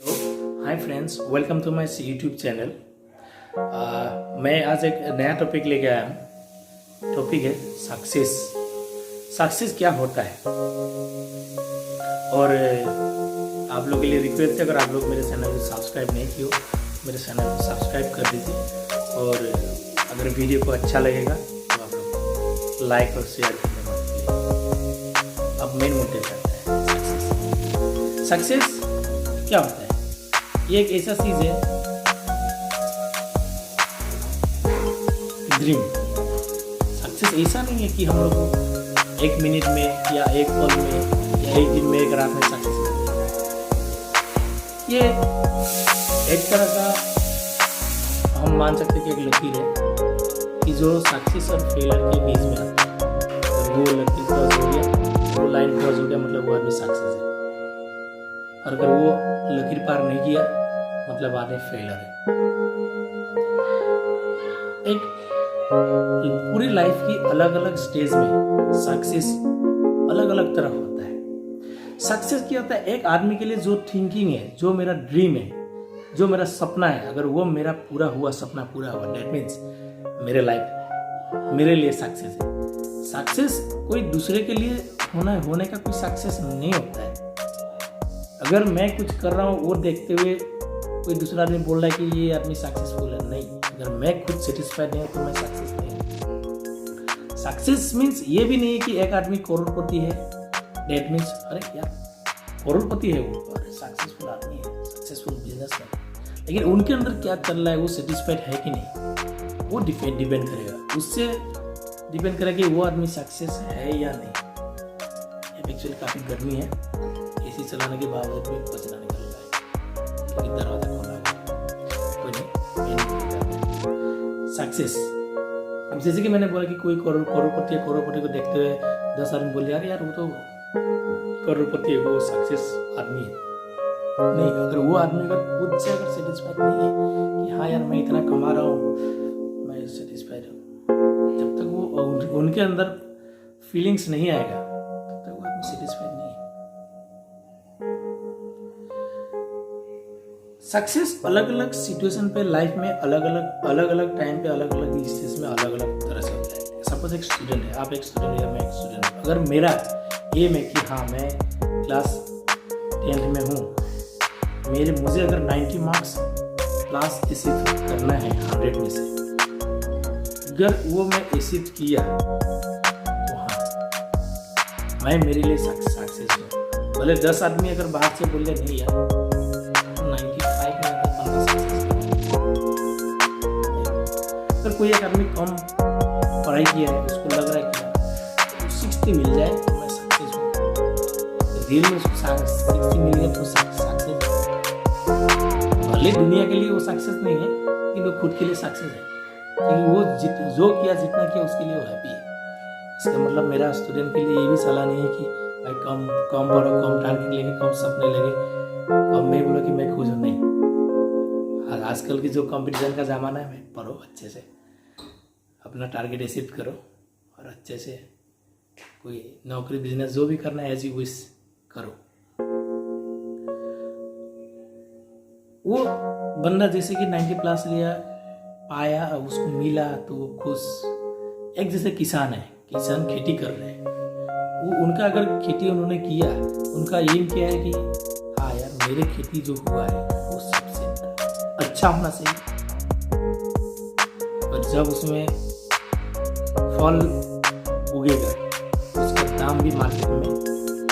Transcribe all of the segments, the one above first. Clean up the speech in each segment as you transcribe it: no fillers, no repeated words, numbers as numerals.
Hi friends, welcome to my YouTube channel. मैं आज एक नया टॉपिक लेके आया हूँ। टॉपिक है सक्सेस। सक्सेस क्या होता है। और आप लोगों के लिए रिक्वेस्ट है, अगर आप लोग मेरे चैनल को सब्सक्राइब नहीं किए हो, मेरे चैनल को सब्सक्राइब कर दीजिए। और अगर वीडियो को अच्छा लगेगा तो आप लोग लाइक और शेयर करने मत भूलिए। अब मेन मुद्दे करते हैं। सक्सेस क्या होता है। ये एक ऐसा चीज है, ड्रीम। सक्सेस ऐसा नहीं है कि हम लोग को एक मिनट में या एक पल में या एक दिन में एक रात में सक्सेस मिलता है। ये एक तरह का हम मान सकते हैं कि एक लकीर है कि जो सक्सेस और फेलियर के बीच में आता है। वो लकीर क्रॉस हो गया, वो लाइन क्रॉस हो गया, मतलब वो आदमी सक्सेस है। और अगर वो लकीर पार नहीं किया मतलब आदमी फेलर है। एक पूरी लाइफ की अलग अलग स्टेज में सक्सेस अलग अलग तरह होता है। सक्सेस क्या होता है, एक आदमी के लिए जो थिंकिंग है, जो मेरा ड्रीम है, जो मेरा सपना है, अगर वो मेरा पूरा हुआ, सपना पूरा हुआ, दैट मीन्स मेरे लाइफ मेरे लिए सक्सेस है। सक्सेस कोई दूसरे के लिए होने का कोई सक्सेस नहीं होता है। अगर मैं कुछ कर रहा हूँ वो देखते हुए कोई दूसरा आदमी बोल रहा है कि ये आदमी सक्सेसफुल है, नहीं। अगर मैं खुद सेटिस्फाइड नहीं हूँ तो मैं सक्सेस नहीं हूँ। सक्सेस मीन्स ये भी नहीं है कि एक आदमी करोड़पति है, डेट मीन्स अरे यार करोड़पति है वो, अरे सक्सेसफुल आदमी है, सक्सेसफुल बिजनेसमैन, लेकिन उनके अंदर क्या चल रहा है, वो सेटिस्फाइड है कि नहीं, वो डिपेंड करेगा। उससे डिपेंड करेगा कि वो आदमी सक्सेस है या नहीं। एक्चुअली काफ़ी गर्मी है, एसी चलाने के बावजूद भी पसीना निकल रहा है क्योंकि दरवाजा खोला है। कोई नहीं, सक्सेस। अब जैसे कि मैंने बोला कि कोई करोड़पति को देखते हुए 10 आदमी बोले यार वो तो करोड़पति है, वो सक्सेस आदमी है। नहीं, अगर वो आदमी अगर खुद से अगर सेटिस्फाइड नहीं है कि हाँ यार मैं इतना कमा रहा हूँ, मैं सेटिस्फाइड हूँ, जब तक वो उनके अंदर फीलिंग्स नहीं आएगा तब तक वो आदमी सेटिस्फाइड नहीं है। सक्सेस अलग अलग सिचुएशन पे लाइफ में अलग अलग टाइम पे अलग अलग स्टेज में अलग अलग तरह से होता है। सपोज एक स्टूडेंट है, आप एक स्टूडेंट या मैं एक स्टूडेंट हूँ। अगर मेरा एम है कि हाँ मैं क्लास 10th में हूँ, मुझे अगर 90 मार्क्स क्लास अचीव करना है 100 में से, अगर वो मैं अचीव किया तो हाँ मैं मेरे लिए सक्सेस हूँ। भले 10 आदमी अगर बाहर से बोले नहीं यार 95 में अगर कोई एक आदमी कम पढ़ाई किया है, उसको लग रहा है कि 60 मिल जाए तो मैं सक्सेस हूँ, रियल में उसको 60 मिल गया तो सक्सेस है। भले दुनिया के लिए वो सक्सेस नहीं है लेकिन वो खुद के लिए सक्सेस है, क्योंकि वो जो किया जितना किया उसके लिए वो हैप्पी है। इसका मतलब मेरा स्टूडेंट के लिए ये भी सलाह नहीं है कि भाई कम पढ़ो, कम टारगेट लेके, कम सपने लगे, कम नहीं बोलो कि मैं खुश हूँ, नहीं। आजकल की जो कंपटीशन का ज़माना है, भाई पढ़ो अच्छे से, अपना टारगेट अचीव करो और अच्छे से कोई नौकरी बिजनेस जो भी करना है एज यू विश करो। वो बंदा जैसे कि 90 प्लस लिया, पाया, उसको मिला तो वो खुश। एक जैसे किसान है, किसान खेती कर रहे हैं, वो उनका अगर खेती उन्होंने किया, उनका एम क्या है कि हाँ यार मेरे खेती जो हुआ है वो सबसे अच्छा होना चाहिए, और जब उसमें फल उगेगा उसका दाम भी मार्केट में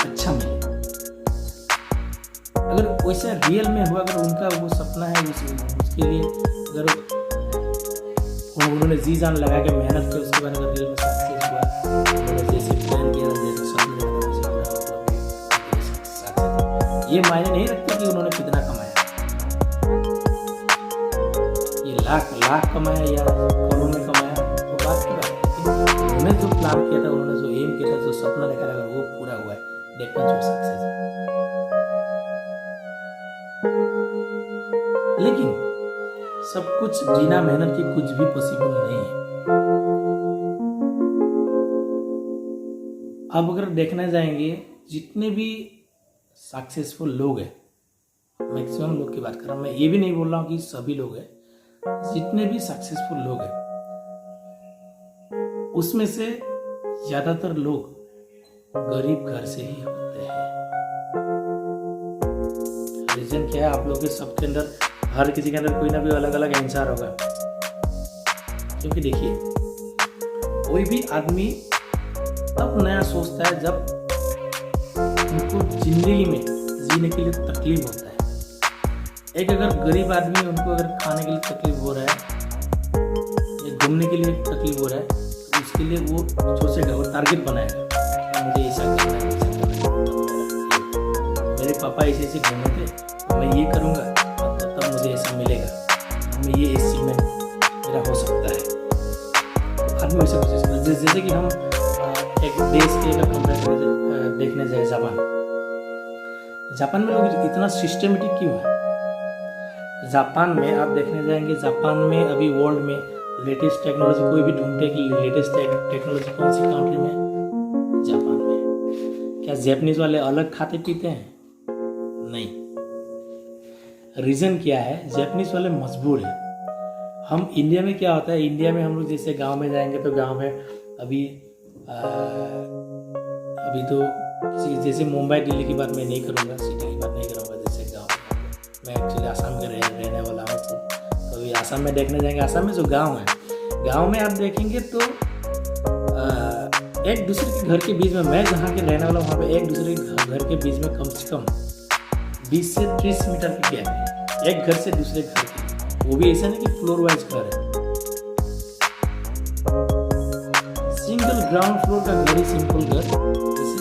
अच्छा मिलेगा। अगर वैसा रियल में हुआ, अगर उनका वो सपना है उसके लिए अगर उन्होंने जी जान लगा के मेहनत की, उसके बाद अगर रियल में सक्सेस हुआ, उन्होंने जैसे प्लान किया, जैसे सपने लगा, ये मायने नहीं रखते कि उन्होंने कितना कमाया, ये लाख कमाया या करोड़ में कमाया, वो बात की बात है। उन्होंने जो प्लान किया था, उन्होंने जो एम किया था, जो सपना देखा था, अगर वो पूरा हुआ है, दैट मींस वो सक्सेस है। लेकिन सब कुछ बिना मेहनत के कुछ भी पॉसिबल नहीं है। अब अगर देखने जाएंगे, जितने भी सक्सेसफुल लोग हैं मैक्सिमम लोग की बात कर रहा हूँ, मैं ये भी नहीं बोल रहा हूँ कि सभी लोग हैं, जितने भी सक्सेसफुल लोग हैं उसमें से ज्यादातर लोग गरीब घर से ही होते हैं। रीजन क्या है? आप लोग के सबके अंदर, हर किसी के अंदर कोई ना कोई अलग अलग आंसर होगा। क्योंकि देखिए, कोई भी आदमी तब नया सोचता है जब उनको जिंदगी में जीने के लिए तकलीफ होता है। एक अगर गरीब आदमी, उनको अगर खाने के लिए तकलीफ हो रहा है या घूमने के लिए तकलीफ हो रहा है, तो उसके लिए वो सोचेगा, वो टारगेट बनाएगा, मुझे ऐसा करना है, ऐसा करना है। मेरे पापा ऐसे ऐसे घूमे थे, तो मैं ये करूँगा तब मुझे ऐसा मिलेगा, मैं ये अचीवमेंट मेरा हो सकता है। आदमी वैसे कोशिश करता है। जैसे कि हम एक देश के अगर कंपेयर देखने जाए, जापान में लोग इतना सिस्टमेटिक क्यों है? जापान में आप देखने जाएंगे, जापान में अभी वर्ल्ड में लेटेस्ट टेक्नोलॉजी कोई भी ढूंढते कि लेटेस्ट टेक्नोलॉजी कौन सी कंट्री में? जापान में। क्या जैपनीज वाले अलग खाते पीते हैं? नहीं। रीजन क्या है? जैपनीज वाले मजबूर है। हम इंडिया में क्या होता है, इंडिया में हम लोग जैसे गांव में जाएंगे तो गांव में अभी तो किसी जैसे मुंबई दिल्ली की बात मैं नहीं करूँगा, सिटी की बात नहीं करूँगा, जैसे गांव मैं एक्चुअली आसाम के रहने वाला हूँ, तो अभी आसाम में देखने जाएंगे, आसाम में जो गांव है, गांव में आप देखेंगे तो एक दूसरे के घर के बीच में, मैं जहाँ के रहने वाला हूँ वहाँ पे एक दूसरे के घर के बीच में कम से कम 20 से 30 मीटर की गैप है, एक घर से दूसरे घर के। वो भी ऐसा नहीं कि फ्लोर वाइज घर है, सिंगल ग्राउंड फ्लोर का घर ही सिंपल घर, जैसे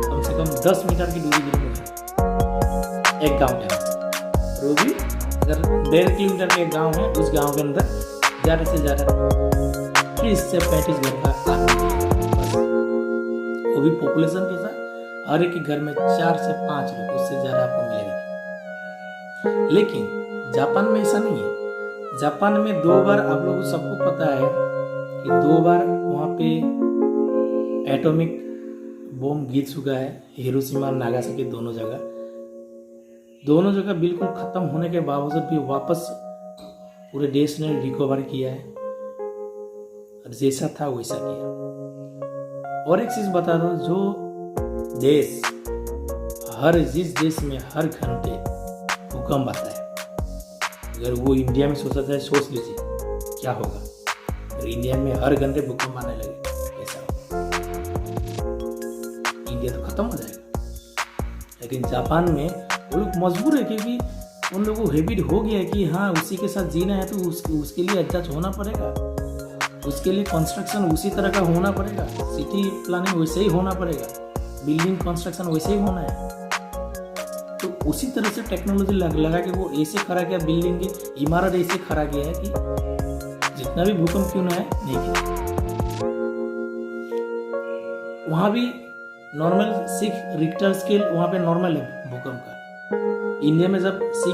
कम से कम 10 मीटर की दूरी में है एक गांव के अंदर। वो भी अगर 1.5 किलोमीटर का एक गांव है, उस गांव के अंदर ज़्यादा से ज़्यादा 30 से 35 घर का आदमी है। वो भी पॉपुलेशन के साथ हर एक के घर में 4 से 5 लोग, उससे ज़्यादा आपको मिलेगा। लेकिन जापान में ऐसा नहीं है। जापान में 2 बार, आप लोगों को सबको पता है कि 2 बार वहाँ पे एटॉमिक बम गिर चुका है, हिरोशिमा और नागासाकी दोनों जगह बिल्कुल खत्म होने के बावजूद भी वापस पूरे देश ने रिकवर किया है और जैसा था वैसा किया। और एक चीज बता दो, जो देश जिस देश में हर घंटे भूकंप आता है, अगर वो इंडिया में सोचा जाए, सोच लीजिए क्या होगा अगर इंडिया में हर घंटे भूकंप आने लगे, ऐसा इंडिया तो खत्म हो जाएगा। लेकिन जापान में वो लोग मजबूर है, क्योंकि उन लोगों को हैबिट हो गया है कि हाँ उसी के साथ जीना है, तो उसके लिए एडजस्ट होना पड़ेगा, उसके लिए कंस्ट्रक्शन उसी तरह का होना पड़ेगा, सिटी प्लानिंग वैसे ही होना पड़ेगा, बिल्डिंग कंस्ट्रक्शन वैसे ही होना है। तो उसी तरह से टेक्नोलॉजी लगा के वो ऐसे खड़ा किया, बिल्डिंग की इमारत ऐसे खड़ा किया है कि जितना भी भूकंप क्यों ना है नहीं किया। वहाँ भी नॉर्मल 6 रिक्टर स्केल वहाँ पे नॉर्मल है भूकंप का। इंडिया में जब 6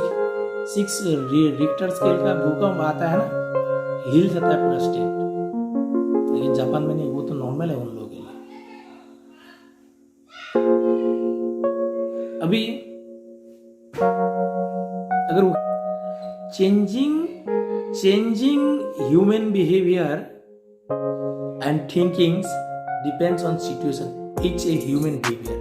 रिक्टर स्केल का भूकंप आता है ना, हिल जाता है पूरा स्टेट, लेकिन जापान में नहीं, वो तो नॉर्मल है उन लोगों के लिए। अभी अगर changing human behavior and thinkings depends on situation. It's a human behavior.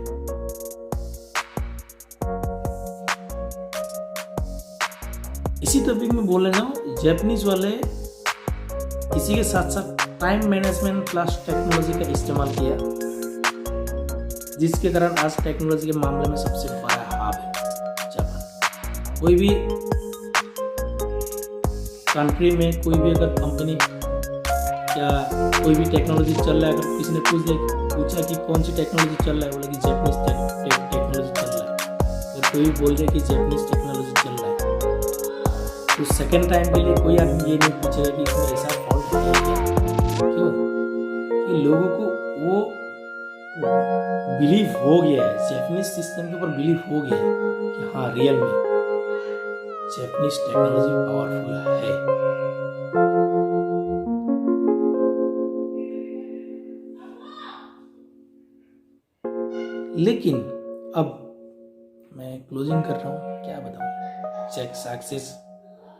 इसी टॉपिक में बोलने जाऊं, जापानीज वाले इसी के साथ साथ टाइम मैनेजमेंट प्लस टेक्नोलॉजी का इस्तेमाल किया, जिसके कारण आज टेक्नोलॉजी के मामले में सबसे बड़ा हब है जापान। कोई भी कंट्री में कोई भी अगर कंपनी या कोई भी टेक्नोलॉजी चल रहा है, अगर किसी ने पूछा कि कौन सी टेक्नोलॉजी चल रहा है, बोले कि जापानीज टेक्नोलॉजी चल रहा है। अगर कोई भी बोल दे कि जापानीज टेक्नोलॉजी चल रहा है, तो सेकेंड टाइम के लिए कोई आदमी ये नहीं पूछेगा कि इसमें ऐसा फॉल्ट है क्या। क्यों? कि लोगों को वो बिलीव हो गया है, जापानीज सिस्टम के ऊपर बिलीव हो गया है कि हाँ रियल में जापानीज टेक्नोलॉजी पावरफुल है। लेकिन अब मैं क्लोजिंग कर रहा हूँ, क्या बताऊँ। चेक सक्सेस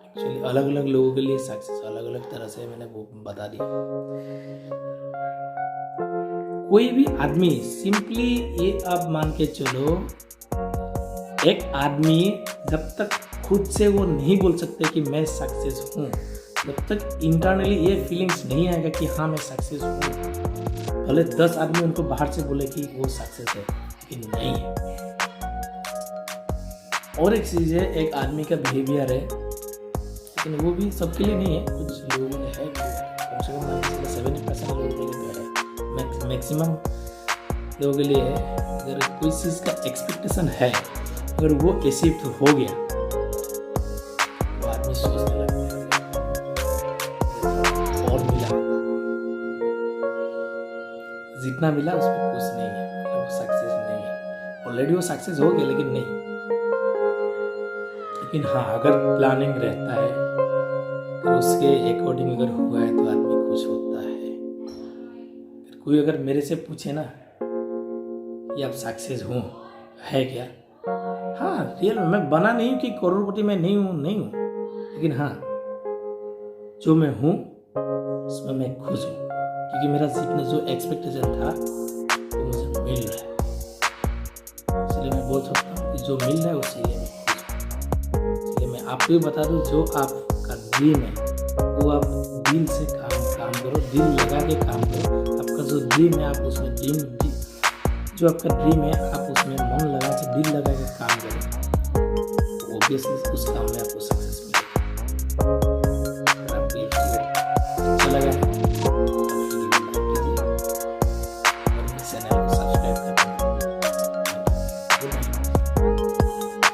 एक्चुअली अलग अलग लोगों के लिए सक्सेस अलग अलग तरह से मैंने वो बता दिया। कोई भी आदमी सिंपली ये आप मान के चलो, एक आदमी जब तक खुद से वो नहीं बोल सकते कि मैं सक्सेस हूँ, जब तक इंटरनली ये फीलिंग्स नहीं आएगा कि हाँ मैं सक्सेस हूँ, भले 10 आदमी उनको बाहर से बोले कि वो सक्सेस है, लेकिन नहीं है। और एक चीज़ है, एक आदमी का बिहेवियर है, लेकिन वो भी सबके लिए नहीं है, कुछ लोगों में है, कम से कम 70% लोगों के लिए तो है, मैक्सिमम लोगों के लिए है। अगर कोई चीज़ का एक्सपेक्टेशन है, अगर वो अचीव हो गया तो आदमी सोचने लगता है और मिला, जितना मिला उसमें खुश नहीं है, मतलब वो सक्सेस नहीं है। ऑलरेडी वो सक्सेस हो गया लेकिन नहीं। लेकिन हाँ, अगर प्लानिंग रहता है तो उसके अकॉर्डिंग अगर हुआ है तो आदमी खुश होता है। कोई अगर मेरे से पूछे ना कि आप सक्सेस हूँ है क्या, हाँ रियल में मैं बना नहीं हूँ कि करोड़पति मैं नहीं हूँ, लेकिन हाँ जो मैं हूँ उसमें मैं खुश हूँ, क्योंकि मेरा जितना जो एक्सपेक्टेशन था वो मुझे मिल रहा है। इसलिए मैं बोल सकता हूँ कि जो मिल रहा है उससे मैं खुश हूँ। इसलिए मैं आपको भी बता दूँ, जो आपका ड्रीम है वो आप दिल से काम करो, दिल लगा के काम करो। आपका जो ड्रीम है आप उसमें जो आपका ड्रीम है आप उसमें मन लगा के, दिल लगा के काम करें, ऑब्वियसली उस काम में आपको सक्सेस मिलेगा। अगर आपको ये अच्छा लगा है